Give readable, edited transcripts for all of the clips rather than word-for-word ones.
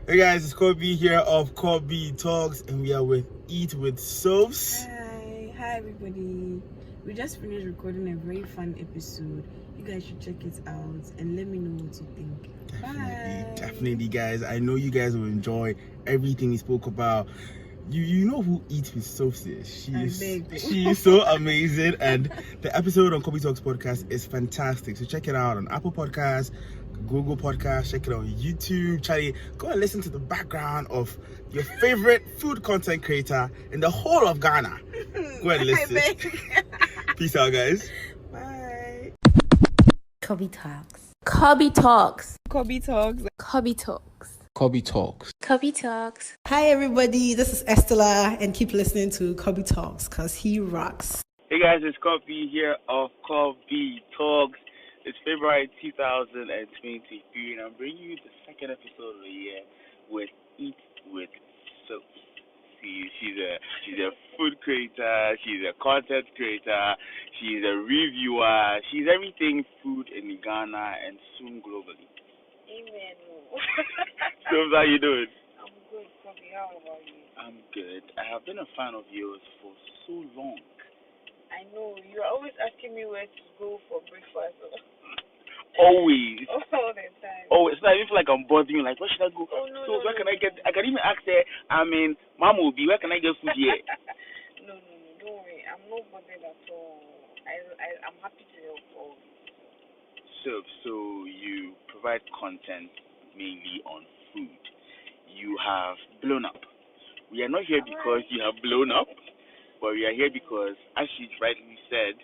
Hey guys, it's Kobby here of Kobby Talks, and we are with Eat with Sophz. Hi everybody. We just finished recording a very fun episode. You guys should check it out and let me know what you think. Definitely, guys. I know you guys will enjoy everything we spoke about. You know who Eat with Sophz is. She is so amazing, and the episode on Kobby Talks podcast is fantastic. So check it out on Apple Podcasts, Google Podcasts, check it out on YouTube. Charlie, go and listen to the background of your favorite food content creator in the whole of Ghana. Go and listen. Peace out, guys. Bye. Kobby Talks. Kobby Talks. Kobby Talks. Kobby Talks. Kobby Talks. Kobby Talks. Hi everybody, this is Estella and keep listening to Kobby Talks because he rocks. Hey guys, it's Kobby here of Kobby Talks. It's February 2023 and I'm bringing you the second episode of the year with Eat with Sophz. She's a food creator, she's a content creator, she's a reviewer, she's everything food in Ghana and soon globally. Amen. Sophz, how you doing? I'm good, Kobby. How about you? I'm good. I have been a fan of yours for so long. I know. You're always asking me where to go for breakfast. Always. All the time. Oh, it's like I feel like I'm bothering you. Like, where should I go? Oh, no, So no, where no, can I get? I can even ask her. Mom will be. Where can I get food here? No, don't worry. I'm not bothered at all. I'm happy to help all. So you provide content mainly on food. You have blown up. We are not here because you have blown up, but we are here because, as you rightly said,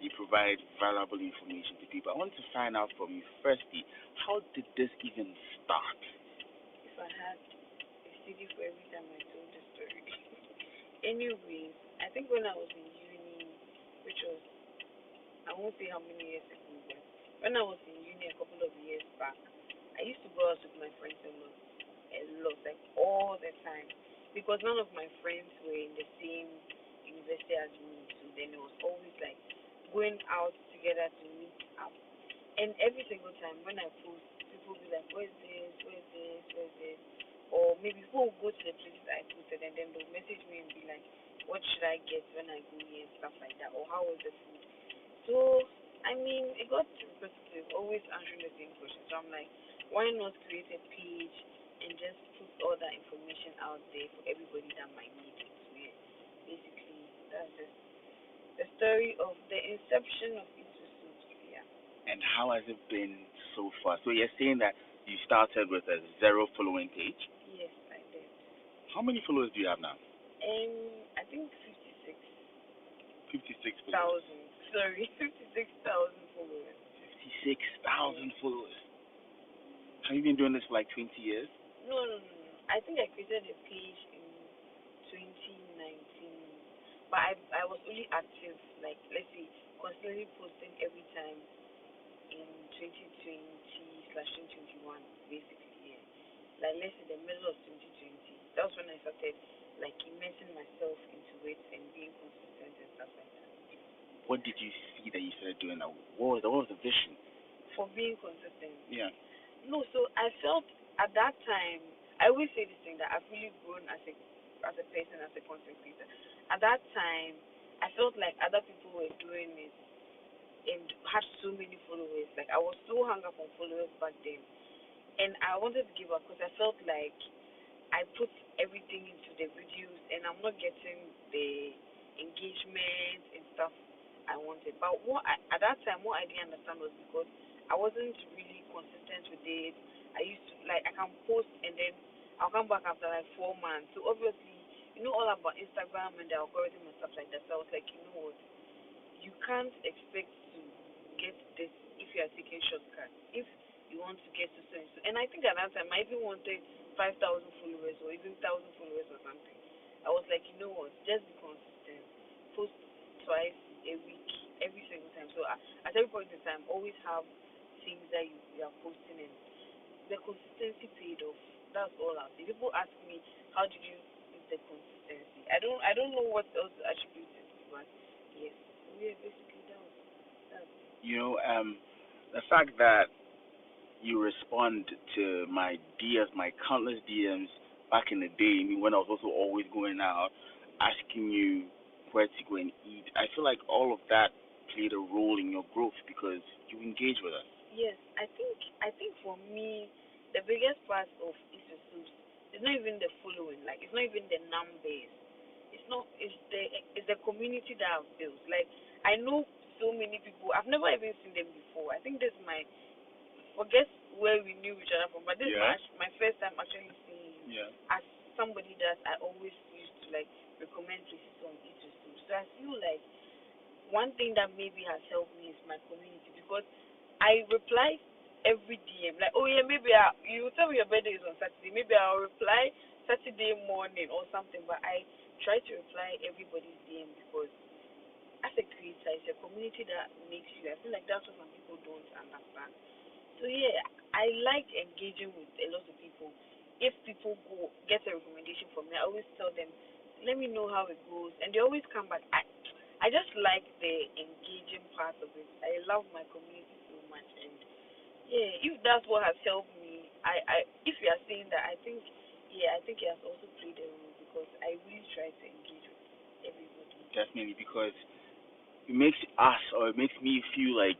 you provide valuable information to people. I want to find out from you firstly, how did this even start? If I had a CD for every time I told the story. Anyways, I think when I was in uni, which was, I won't say how many years ago, but when I was in uni a couple of years back, I used to go out with my friends a lot, like all the time. Because none of my friends were in the same university as me, so then it was always like going out together to meet up. And every single time when I post, people will be like, where's this? Or maybe people will go to the places I posted and then they'll message me and be like, what should I get when I go here and stuff like that? Or how was the food? So, I mean, it got repetitive, always answering the same question. So I'm like, why not create a page and just put all that information out there for everybody that might need it? So, yeah, basically, that's just the story of the inception of Sophz. Yeah. And how has it been so far? So you're saying that you started with a 0 following page? Yes, I did. How many followers do you have now? I think 56,000. Sorry, 56,000 followers. 56,000 followers. Have you been doing this for like 20 years? No. I think I created a page in 2019, but I was only active, like, let's say, constantly posting every time in 2020/2021, basically, yeah. Like, let's say the middle of 2020. That was when I started, like, immersing myself into it and being consistent and stuff like that. What did you see that you started doing that? What was the vision? For being consistent? Yeah. No, so I felt at that time, I always say this thing that I've really grown as a person, as a content creator. At that time, I felt like other people were doing it and had so many followers. Like, I was so hung up on followers back then. And I wanted to give up because I felt like I put everything into the videos and I'm not getting the engagement and stuff I wanted. But at that time, what I didn't understand was because I wasn't really consistent with it. I used to, like, I can post and then I'll come back after like 4 months. So obviously, you know all about Instagram and the algorithm and stuff like that. So I was like, you know what? You can't expect to get this if you are taking shortcuts. If you want to get to so and so. And I think at that time, I even wanted 5,000 followers or even 1,000 followers or something. I was like, you know what? Just be consistent. Post twice a week, every single time. So at every point in time, always have things that you are posting and the consistency paid off. That's all I'll say. People ask me, how did you use the consistency? I don't know what else to attribute it to, but yes. Yeah, basically that's You know, the fact that you respond to my DMs, my countless DMs back in the day, I mean, when I was also always going out, asking you where to go and eat. I feel like all of that played a role in your growth because you engage with us. Yes, I think for me, the biggest part of Sophz is not even the following. Like it's not even the numbers. It's not. It's the community that I've built. Like I know so many people. I've never even seen them before. I think this is my forget where we knew each other from, but this is my first time actually seeing you as somebody that I always used to like recommend places on Sophz. So I feel like one thing that maybe has helped me is my community because I reply every DM. Like, oh yeah, maybe you tell me your birthday is on Saturday. Maybe I'll reply Saturday morning or something. But I try to reply everybody's DM because as a creator, it's a community that makes you. I feel like that's what some people don't understand. So yeah, I like engaging with a lot of people. If people go get a recommendation from me, I always tell them, let me know how it goes, and they always come back. I just like the engaging part of it. I love my community so much, and yeah, if that's what has helped me, if you are saying that, I think it has also played a role because I really try to engage with everybody. Definitely, because it makes us or it makes me feel like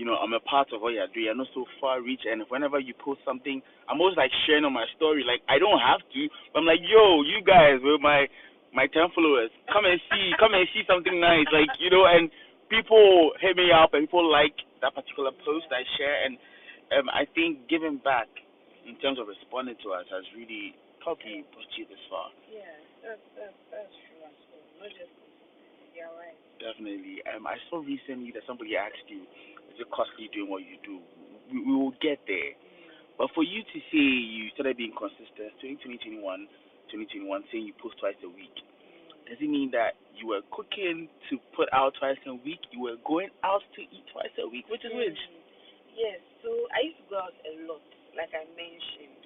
I'm a part of what you're doing. You're not so far reach, and whenever you post something, I'm always like sharing on my story. Like I don't have to, but I'm like, yo, you guys with my 10 followers, come and see something nice, like and people hit me up and people like that particular post I share, and I think giving back in terms of responding to us has really probably brought you this far. Yeah, that's true as well. Not just consistency. You're right. Definitely. I saw recently that somebody asked you, is it costly doing what you do? We will get there. But for you to say you started being consistent, 2021, saying you post twice a week, does it mean that you were cooking to put out twice a week? You were going out to eat twice a week? Which is which? Yes, so I used to go out a lot, like I mentioned.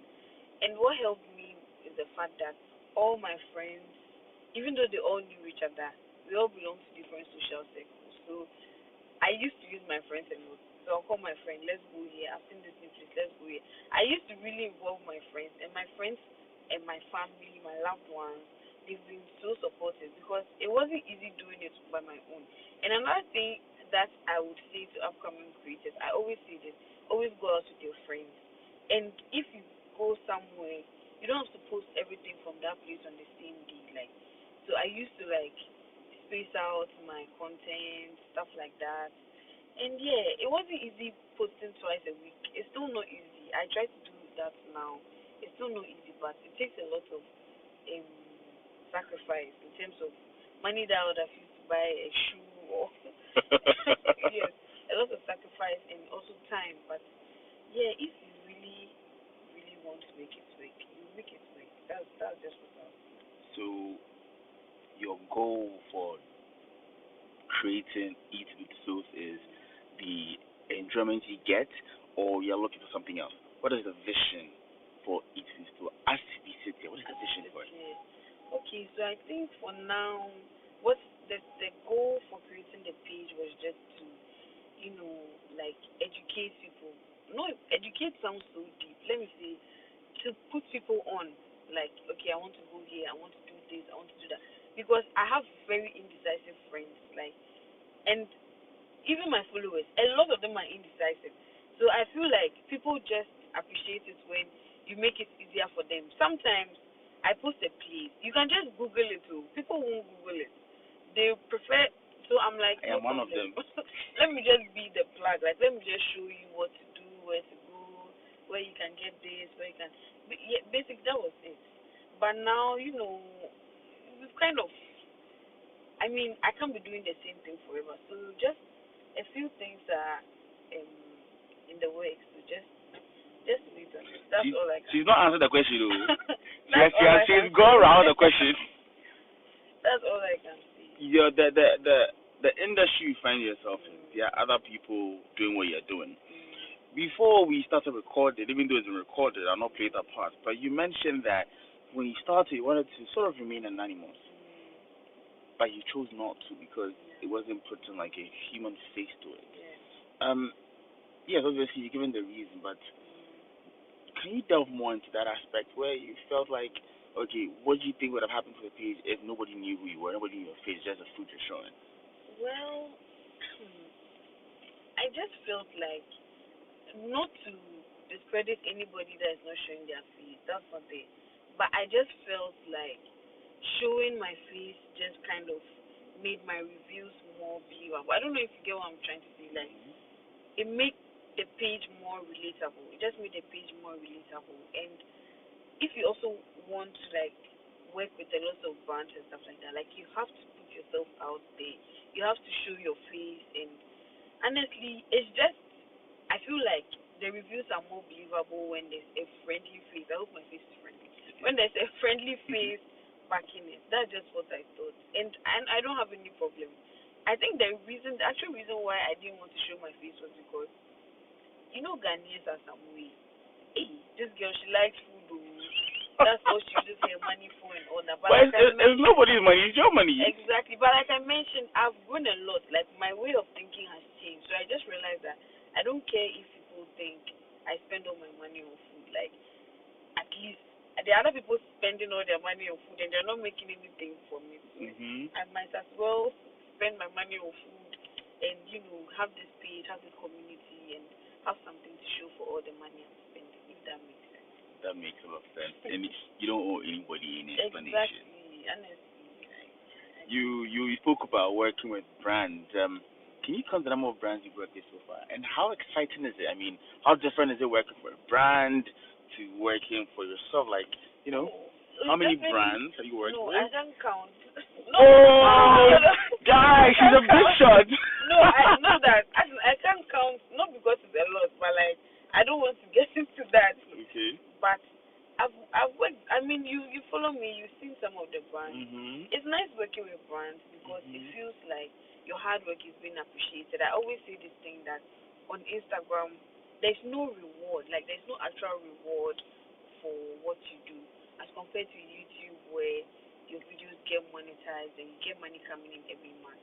And what helped me is the fact that all my friends, even though they all knew each other, we all belong to different social circles. So I used to use my friends a lot. So I'll call my friend, let's go here. I've seen this new place, let's go here. I used to really involve my friends and my family, my loved ones. They've been so supportive because it wasn't easy doing it by my own. And another thing that I would say to upcoming creators, I always say this: always go out with your friends. And if you go somewhere, you don't have to post everything from that place on the same day. Like, so I used to like space out my content, stuff like that. And yeah, it wasn't easy posting twice a week. It's still not easy. I try to do that now. It's still not easy, but it takes a lot of um, sacrifice in terms of money that I would have used to buy a shoe or yes, a lot of sacrifice and also time. But yeah, if you really, really want to make it work, you make it work. That's just what I'll say. So your goal for creating Eat with Sophz is the enjoyment you get, or you're looking for something else? What is the vision for Eat with Sophz? As we sit here, what is the vision for it? Okay, so I think for now, what's the goal for creating the page was just to, like educate people. No, educate sounds so deep. Let me say, to put people on, like, okay, I want to go here, I want to do this, I want to do that. Because I have very indecisive friends, like, and even my followers, a lot of them are indecisive. So I feel like people just appreciate it when you make it easier for them. Sometimes I post a place, you can just Google it too. People won't Google it. They prefer. So I'm like, I am one of them. Let me just be the plug. Like, let me just show you what to do, where to go, where you can get this, where you can. Yeah, basically that was it. But now, we've kind of. I mean, I can't be doing the same thing forever. So just a few things are in the works. So just wait on it. That's all I can. She's not answered the question though. She's gone around the question. That's all I can say. Yeah, the industry you find yourself in, there are other people doing what you're doing. Before we started recording, even though it's been recorded, I'll not play that part. But you mentioned that when you started, you wanted to sort of remain anonymous, but you chose not to because it wasn't putting like a human face to it. Yes, obviously you're given the reason, but can you delve more into that aspect where you felt like, okay, what do you think would have happened to the page if nobody knew who you were, nobody knew your face, just the fruit you're showing? Well, I just felt like not to discredit anybody that is not showing their face. That's not it. But I just felt like showing my face just kind of made my reviews more believable. I don't know if you get what I'm trying to say. Like, it made the page more relatable. It just made the page more relatable. And if you also want to like work with a lot of brands and stuff like that, like you have to put yourself out there. You have to show your face. And honestly, it's just, I feel like the reviews are more believable when there's a friendly face. I hope my face is friendly. When there's a friendly face backing it. That's just what I thought. And I don't have any problem. I think the actual reason why I didn't want to show my face was because, you know, Ghanaians are some way. Hey, this girl, she likes food. That's all she uses her money for and all that. But like it's nobody's money, it's your money. Exactly. But like I mentioned, I've grown a lot. Like my way of thinking has changed. So I just realized that I don't care if people think I spend all my money on food. Like, at least the other people spending all their money on food and they're not making anything for me. So I might as well spend my money on food and, you know, have this page, have this community, and have something to show for all the money I'm spending, if that makes sense. That makes a lot of sense. And you don't owe anybody any explanation. Exactly, honestly. You spoke about working with brands. Can you count the number of brands you've worked with so far? And how exciting is it? I mean, how different is it working for a brand to working for yourself? Like, you know, how many brands have you worked with? No, I can't count. Guys, she's a big shot. No, I know that. I can't count, not because it's a lot, but like, I don't want to get into that. Okay. But I've worked, I mean, you follow me, you've seen some of the brands. It's nice working with brands because it feels like your hard work is being appreciated. I always say this thing that on Instagram, there's no reward, like there's no actual reward for what you do as compared to YouTube where your videos get monetized and you get money coming in every month.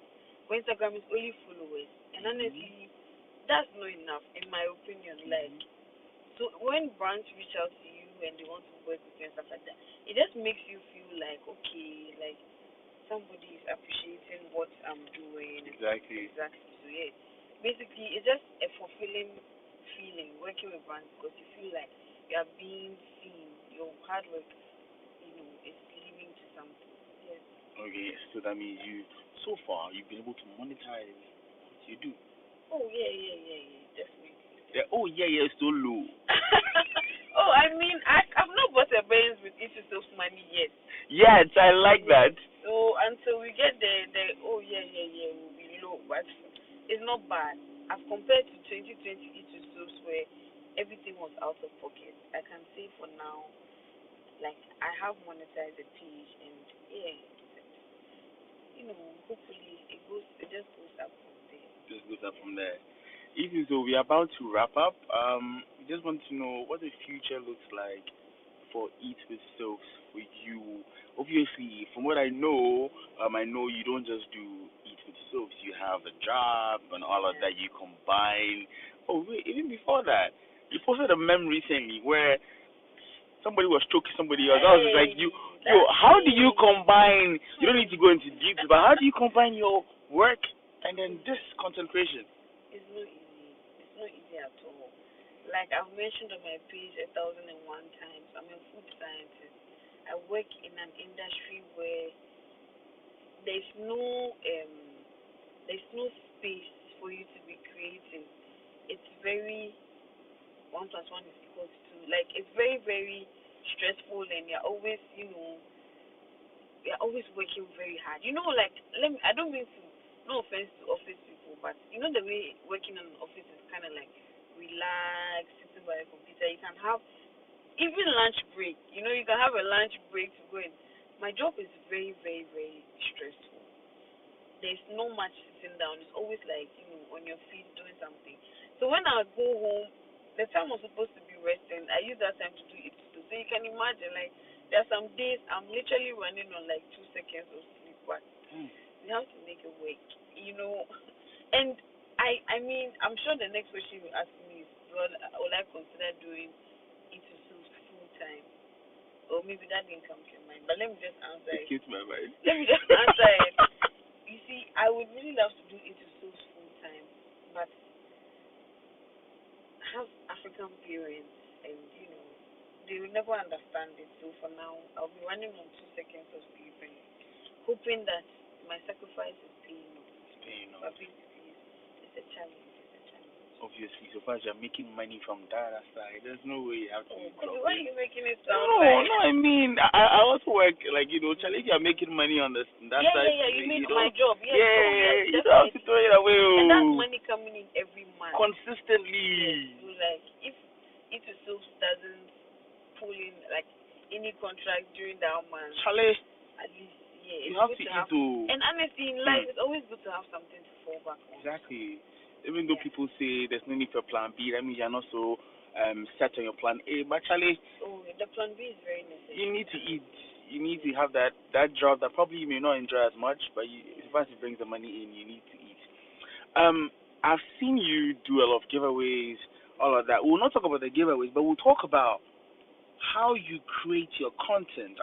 For Instagram, it's only followers. And honestly, that's not enough, in my opinion. Like, so when brands reach out to you and they want to work with you and stuff like that, it just makes you feel like, okay, like somebody is appreciating what I'm doing. Exactly. So yeah, basically it's just a fulfilling feeling working with brands because you feel like you are being seen, your hard work, you know, is leading to something. Yes. Okay, so that means so far you've been able to monetize what you do. Oh yeah, definitely. Yeah, it's so low. Oh, I mean, I've not bought a Benz with Sophz money yet. Yes, I like that. So until we get the will be low, but it's not bad. As compared to 2020 Sophz where everything was out of pocket, I can say for now, like I have monetized the page and yeah, you know, hopefully it just goes up from there. Just goes up from there. Even so, we're about to wrap up. We just want to know what the future looks like for Eat with Sophz for you. Obviously, from what I know you don't just do Eat with Sophz. You have a job and all of that. You combine. Oh, wait, even before that, you posted a meme recently where somebody was choking somebody else. I was like, how do you combine? You don't need to go into details, but how do you combine your work and then this content creation? It's not easy. It's not easy at all. Like I've mentioned on my page 1,001 times, I'm a food scientist. I work in an industry where there's no space for you to be creative. It's very 1 plus 1 is equal to 2. Like it's very, very stressful and you're always, you know, you're always working very hard. You know, like I don't mean to, no offense to office people, but you know the way working in an office is kind of like relax, sitting by a computer. You can have even lunch break. You know, you can have a lunch break to go in. My job is very, very, very stressful. There's no much sitting down. It's always like, you know, on your feet doing something. So when I go home, the time I'm supposed to be resting, I use that time to do it too. So you can imagine, like, there are some days I'm literally running on like 2 seconds of sleep, but we have to make it work, you know. And I mean, I'm sure the next question you ask me is, will I consider doing it too? or maybe that didn't come to your mind. But let me just answer it. It came to my mind. Let me just answer it. You see, I would really love to do it to Sophz full time, but I have African parents, and they will never understand it. So for now, I'll be running on 2 seconds of sleep and hoping that my sacrifice is paying off. It's paying off. But basically, it's a challenge. Obviously, so far as you're making money from that side, there's no way you have to drop Why are it. you making it sound No, I mean, I also work, like, Charlie, you're making money on that side. Yeah, you mean my job. Yes, yes, you definitely. don't have to throw it away. And that's money coming in every month. Consistently. Yes, so, like, if the Sophz doesn't pull in, like, any contract during that month, Charlie, at least, yeah, you it's have good to to have. eat. And honestly, in life, it's always good to have something to fall back on. Exactly. Even though people say there's no need for plan B, that means you're not so set on your plan A. But Charlie, the plan B is very necessary. you need to eat. You need to have that job that probably you may not enjoy as much, but once it brings the money in, you need to eat. I've seen you do a lot of giveaways, all of that. We'll not talk about the giveaways, but we'll talk about how you create your content.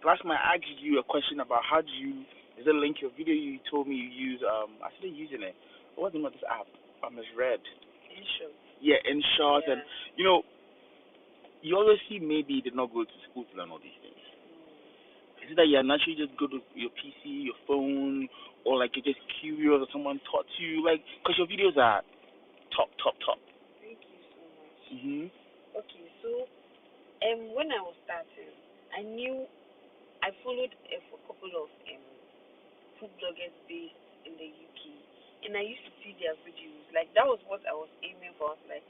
Last time I asked you a question about how do you, is it link your video you told me you use, I started using it. What's the name of this app? I misread. InShot. Yeah, InShot. Yeah. And, you always see maybe you did not go to school to learn all these things. Is it that you naturally just go to your PC, your phone, or like you're just curious or someone taught you? Like, because your videos are top. Thank you so much. Mm-hmm. Okay, so when I was starting, I knew I followed a couple of food bloggers based in the UK, and I used to see their videos. Like, that was what I was aiming for. I was like,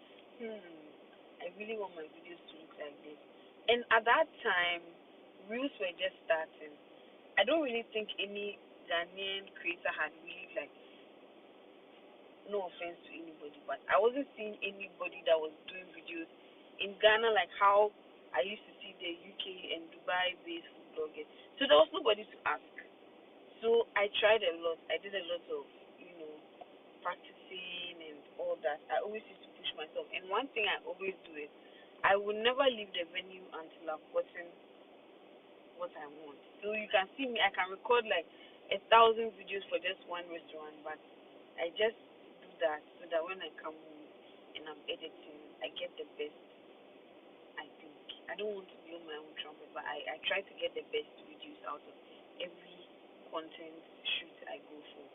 I really want my videos to look like this. And at that time, reels were just starting. I don't really think any Ghanaian creator had really, like, no offense to anybody, but I wasn't seeing anybody that was doing videos in Ghana like how I used to see the UK and Dubai based food bloggers. So there was nobody to ask. So I tried a lot. I did a lot of, practicing and all that. I always used to push myself. And one thing I always do is I will never leave the venue until I've gotten what I want. So you can see me, I can record like 1,000 videos for just one restaurant, but I just do that so that when I come home and I'm editing, I get the best, I think. I don't want to blow my own trumpet, but I try to get the best videos out of every content shoot I go for.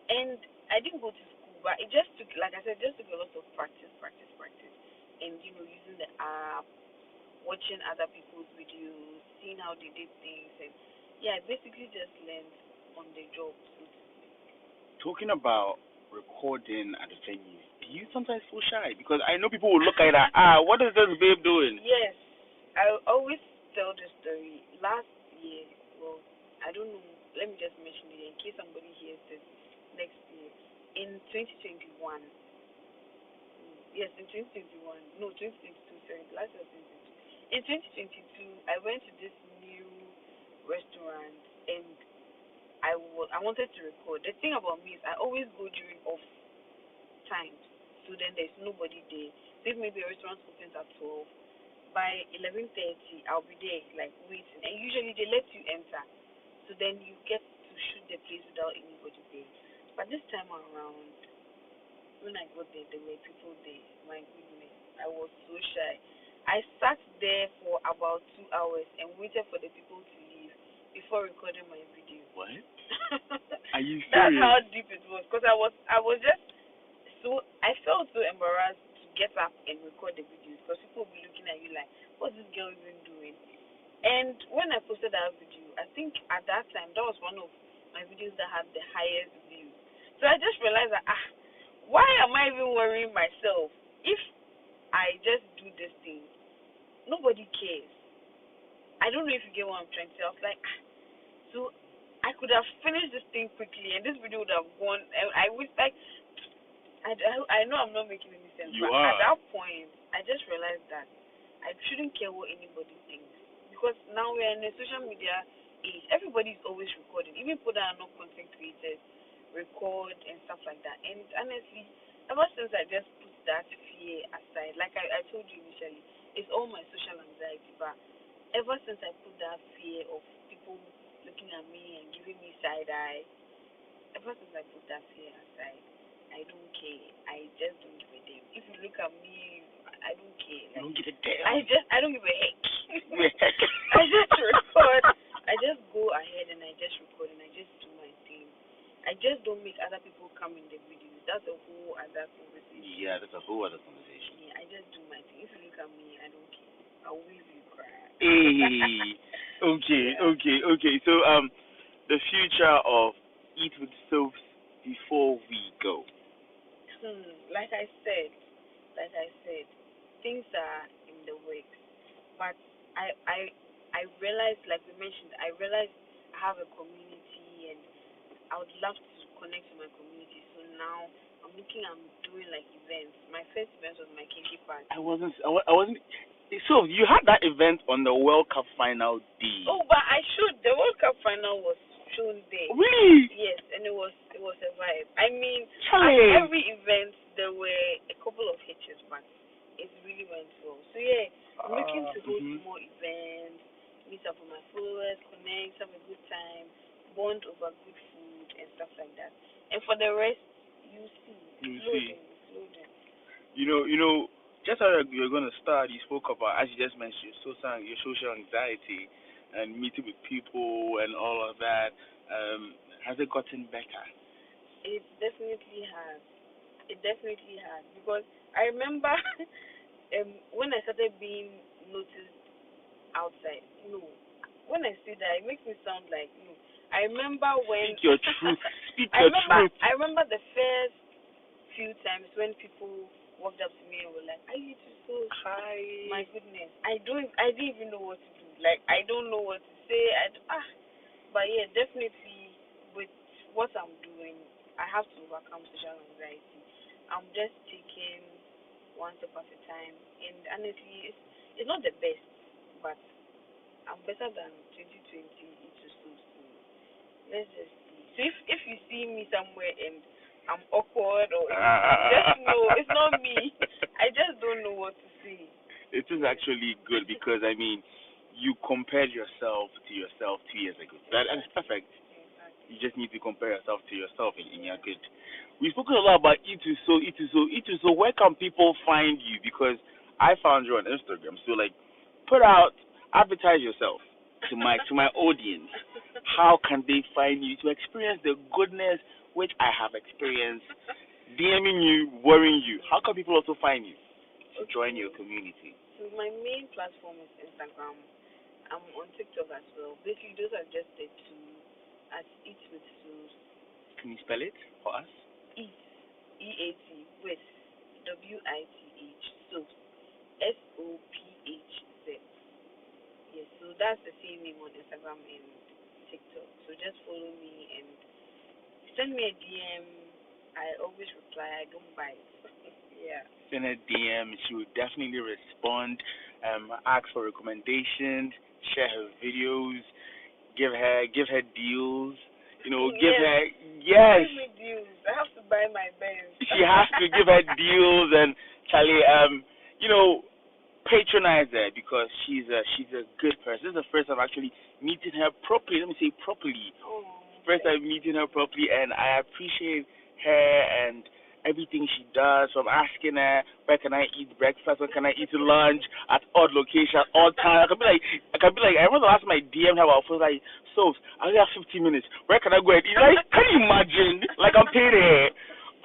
And I didn't go to school, but it just took, like I said, just took a lot of practice. And, using the app, watching other people's videos, seeing how they did things. And, I basically just learned on the job. Talking about recording at the venues, do you sometimes feel shy? Because I know people will look at that, what is this babe doing? Yes, I always tell the story. Last year, well, I don't know, let me just mention it in case somebody hears this next year. In 2021, yes, in 2021, no, 2022, sorry, last year was 2022. In 2022, I went to this new restaurant and I wanted to record. The thing about me is I always go during off times, so then there's nobody there. So if maybe a restaurant opens at 12, by 11:30 I'll be there like waiting, and usually they let you enter, so then you get to shoot the place without anybody there. But this time around, when I got there, there were people there. My goodness, I was so shy. I sat there for about 2 hours and waited for the people to leave before recording my video. What? Are you serious? That's how deep it was, because I was just so, I felt so embarrassed to get up and record the videos, because people will be looking at you like, what's this girl even doing? And when I posted that video, I think at that time that was one of my videos that had the highest views. So I just realized that why am I even worrying myself? If I just do this thing, nobody cares. I don't know if you get what I'm trying to say. I was like, so I could have finished this thing quickly and this video would have gone. I wish, like, I know I'm not making any sense, but at that point, I just realized that I shouldn't care what anybody thinks, because now we're in a social media age. Everybody's always recording. Even people that are not content creators record and stuff like that. And honestly, ever since I just put that fear aside, like I told you initially, it's all my social anxiety. But ever since I put that fear of people looking at me and giving me side eye, ever since I put that fear aside, I don't care. I just don't give a damn. If you look at me, I don't care. Like, don't give a damn. I don't give a heck. I just record. I just go ahead and I just record and I just do my thing. I just don't make other people come in the videos. That's a whole other conversation. Yeah, that's a whole other conversation. Yeah, I just do my thing. If you look at me, I don't care. I'll wave you cry. Hey. Okay, yeah. okay. So the future of Eat with Sophz before we go. Like I said, things are in the works. But I realized, like we mentioned, I realized I have a community and I would love to connect to my community. So now I'm doing like events. My first event was my kinky party. I wasn't. So you had that event on the World Cup final day. Oh, but I should. The World Cup final was shown there. Really? Yes, and it was a vibe. I mean, Charlie. at every event there were a couple of hitches, but it really went well. So yeah, I'm looking to host more events, meet up with my followers, connect, have a good time, bond over good food and stuff like that. And for the rest, you see. You know, just how you're going to start, you spoke about, as you just mentioned, your social anxiety and meeting with people and all of that. Has it gotten better? It definitely has. Because I remember when I started being noticed outside. No, when I say that, it makes me sound like no. I remember when. Speak your truth. Truth. I remember the first few times when people walked up to me and were like, "Are you so hi?" My goodness, I didn't even know what to do. Like I don't know what to say. But yeah, definitely with what I'm doing, I have to overcome social anxiety. I'm just taking one step at a time, and honestly, it's not the best, but I'm better than 2020. It's so soon. Let's just see. So if you see me somewhere and I'm awkward or just know it's not me. I just don't know what to say. It is actually good because I mean, you compared yourself to yourself 2 years ago. That's perfect. You just need to compare yourself to yourself and you're good. We've spoken a lot about Ituso. Where can people find you? Because I found you on Instagram. So like, advertise yourself to my audience. How can they find you to experience the goodness which I have experienced, DMing you, worrying you? How can people also find you to join your community? So my main platform is Instagram. I'm on TikTok as well. Basically, those are just the two. At Eat with Sophz. Can you spell it for us? Eat, E-A-T, with, W-I-T-H, Sophz, S-O-P-H-Z. Yes, so that's the same name on Instagram and TikTok. So just follow me and send me a DM. I always reply. I don't bite. Yeah. Send a DM. She will definitely respond. Ask for recommendations. Share her videos. Give her deals. Give her Give me deals. I have to buy my Benz. She has to give her deals and Charlie, patronize her because she's a good person. This is the first time actually meeting her properly. Let me say properly. First time meeting her properly, and I appreciate her and everything she does. From asking her where can I eat breakfast, where can I eat lunch at odd location, at odd time. I can be like I remember last time I DM'd her, I was like, Sophz, I only have 15 minutes. Where can I go and eat? Like, can you imagine? Like I'm paid here.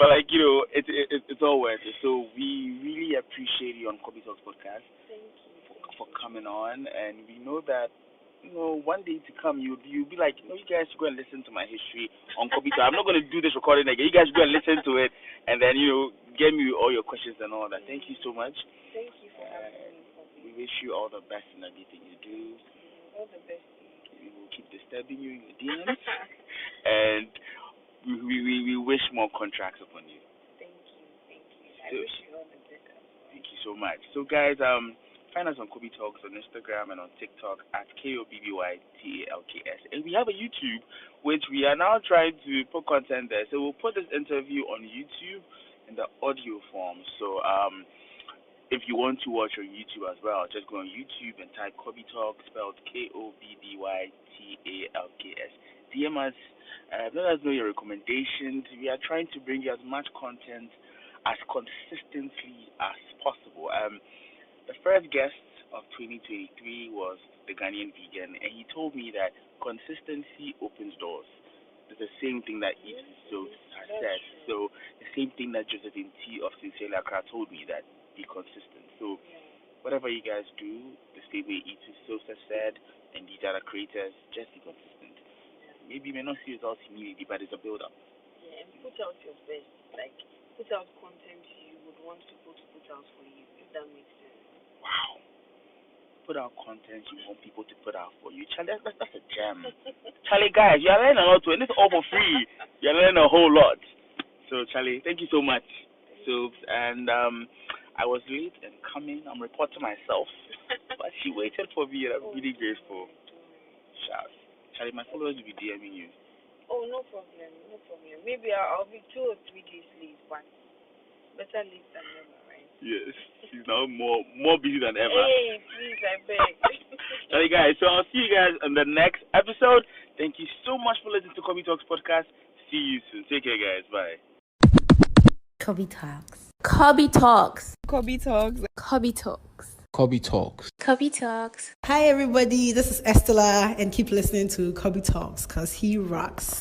But it's all worth it. So we really appreciate you on Kobby Talks podcast. Thank you for coming on, and we know that one day to come you'll be like, you guys should go and listen to my history on Kobby Talks. I'm not going to do this recording again. You guys go and listen to it, and then get me all your questions and all that. Thank you so much. Thank you for having me. We wish you all the best in everything you do. All the best. We will keep disturbing you in your DMs, and we wish more contracts upon you. Thank you. I wish you all the best. Thank you so much. So guys, find us on Kobby Talks on Instagram and on TikTok at KOBBYTALKS. And we have a YouTube, which we are now trying to put content there. So we'll put this interview on YouTube in the audio form. So if you want to watch on YouTube as well, just go on YouTube and type Kobby Talks, spelled KOBBYTALKS. DM us, let us know your recommendations. We are trying to bring you as much content as consistently as possible. The first guest of 2023 was the Ghanaian vegan, and he told me that consistency opens doors. It's the same thing that Eat Sophz has said. So the same thing that Josephine T of Sincerely Accra told me, that be consistent. So whatever you guys do, the same way Eat Sophz has said, and these other creators, just be consistent. Maybe you may not see results immediately, but it's a build-up. Yeah, and put out your best. Like, put out content you would want people to put out for you, if that makes sense. Wow. Put out content you want people to put out for you. Charlie, that's a gem. Charlie, guys, you're learning a lot too, and it's all for free. You're learning a whole lot. So, Charlie, thank you so much. So, and I was late in coming. I'm reporting myself, but she waited for me, and I'm really grateful. Shout. Charlie, my followers will be DMing you. Oh, no problem, no problem. Maybe I'll be 2 or 3 days late, but better late than never, right? Yes, she's now more busy than ever. Hey, please, I beg. Alright, guys, so I'll see you guys in the next episode. Thank you so much for listening to Kobby Talks podcast. See you soon. Take care, guys. Bye. Kobby Talks. Kobby Talks. Kobby Talks. Kobby Talks. Kobby Talks. Kobby Talks. Hi, everybody. This is Estella, and keep listening to Kobby Talks because he rocks.